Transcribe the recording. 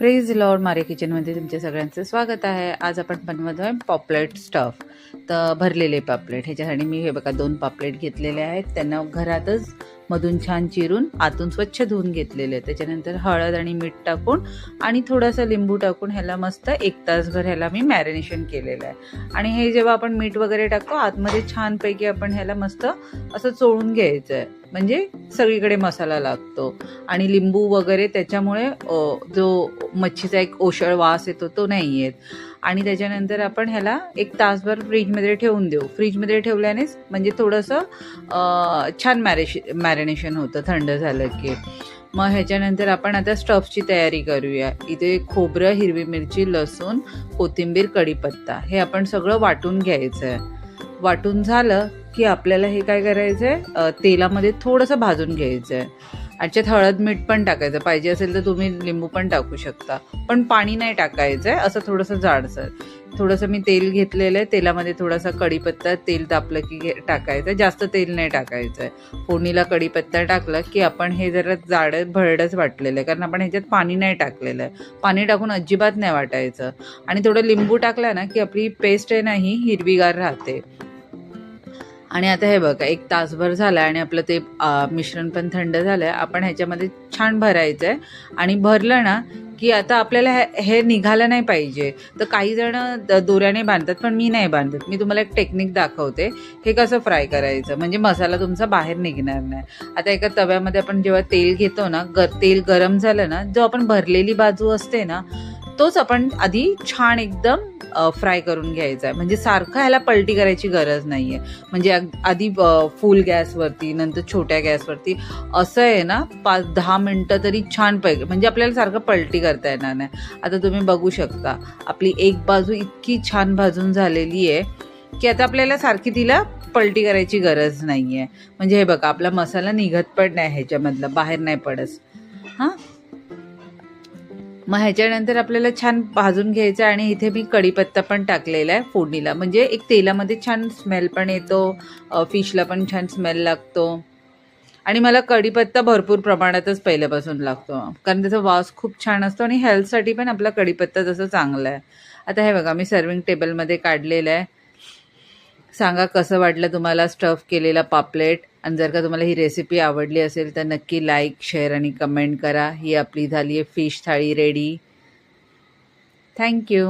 Praise Lord मारे किचनमध्ये तुमच्या सगळ्यांचं स्वागत आहे. आज आपण बनवत आहे पॉपलेट स्टफ. तर भरलेले पापलेट, ह्याच्यासाठी मी हे बघा 2 पापलेट घेतलेले आहेत. त्यांना घरातच मधून छान चिरून आतून स्वच्छ धुवून घेतलेले आहेत. त्याच्यानंतर हळद आणि मीठ टाकून आणि थोडासा लिंबू टाकून ह्याला मस्त 1 तासभर ह्याला मी मॅरिनेशन केलेलं आहे. आणि हे जेव्हा आपण मीठ वगैरे टाकतो आतमध्ये छानपैकी आपण ह्याला मस्त असं चोळून घ्यायचं आहे, म्हणजे सगळीकडे मसाला लागतो. आणि लिंबू वगैरे त्याच्यामुळे जो मच्छीचा एक ओशळ वास येतो तो नाही येत. आणि त्याच्यानंतर आपण ह्याला 1 तासभर फ्रीजमध्ये ठेवून देऊ. फ्रीजमध्ये ठेवल्यानेच म्हणजे थोडंसं छान मॅरिनेशन होतं थंड झालं की. मग ह्याच्यानंतर आपण आता स्टफची तयारी करूया. इथे खोबरं, हिरवी मिरची, लसूण, कोथिंबीर, कढीपत्ता हे आपण सगळं वाटून घ्यायचं आहे. वाटून झालं की आपल्याला हे काय करायचं आहे, तेलामध्ये थोडंसं भाजून घ्यायचं आहे. याच्यात हळद मीठ पण टाकायचं, पाहिजे असेल तर तुम्ही लिंबू पण टाकू शकता, पण पाणी नाही टाकायचं आहे. असं थोडंसं जाडसर थोडंसं मी तेल घेतलेलं आहे. तेलामध्ये थोडासा कढीपत्ता, तेल तापलं की टाकायचं, जास्त तेल नाही टाकायचं आहे. फोडणीला कढीपत्ता टाकला की आपण हे जरा जाड भरडच वाटलेलं आहे, कारण आपण ह्याच्यात पाणी नाही टाकलेलं आहे. पाणी टाकून अजिबात नाही वाटायचं. आणि थोडं लिंबू टाकला ना की आपली पेस्ट आहे ना ही हिरवीगार राहते. आणि आता हे बघा 1 तासभर झाला आणि आपलं ते मिश्रण पण थंड झालं आहे. आपण ह्याच्यामध्ये छान भरायचं आहे. आणि भरलं ना की आता आपल्याला हे निघालं नाही पाहिजे. तर काही जण दोऱ्याने बांधतात, पण मी नाही बांधत. मी तुम्हाला एक टेक्निक दाखवते हे कसं फ्राय करायचं, म्हणजे मसाला तुमचा बाहेर निघणार नाही. आता एका तव्यामध्ये आपण जेव्हा तेल घेतो ना, तेल गरम झालं ना, जो आपण भरलेली बाजू असते ना तोच आपण आधी छान एकदम फ्राय करून घ्यायचा आहे. म्हणजे सारखं ह्याला पलटी करायची गरज नाही आहे. म्हणजे आधी फुल गॅसवरती, नंतर छोट्या गॅसवरती, असं आहे ना 5-10 मिनटं तरी छान पाहिजे, म्हणजे आपल्याला सारखं पलटी करता येणार नाही. आता तुम्ही बघू शकता आपली एक बाजू इतकी छान भाजून झालेली आहे की आता आपल्याला सारखी तिला पलटी करायची गरज नाही आहे. म्हणजे हे बघा आपला मसाला निघत पण नाही ह्याच्यामधला, बाहेर नाही पडत. हां, मग ह्याच्यानंतर आपल्याला छान भाजून घ्यायचं. आणि इथे मी कढीपत्ता पण टाकलेला आहे फोडणीला, म्हणजे एक तेलामध्ये छान स्मेल पण येतो, फिशला पण छान स्मेल लागतो. आणि मला कढीपत्ता भरपूर प्रमाणातच पहिल्यापासून लागतो, कारण त्याचा वास खूप छान असतो आणि हेल्थसाठी पण आपला कढीपत्ता तसं चांगला आहे. आता हे बघा मी सर्विंग टेबलमध्ये काढलेलं आहे. सांगा कसं वाटलं तुम्हाला स्टफ केलेला पापलेट. आणि जर का तुम्हाला ही रेसिपी आवडली असेल तर नक्की लाईक, शेअर आणि कमेंट करा. ही आपली झाली आहे फिश थाळी रेडी. थँक्यू.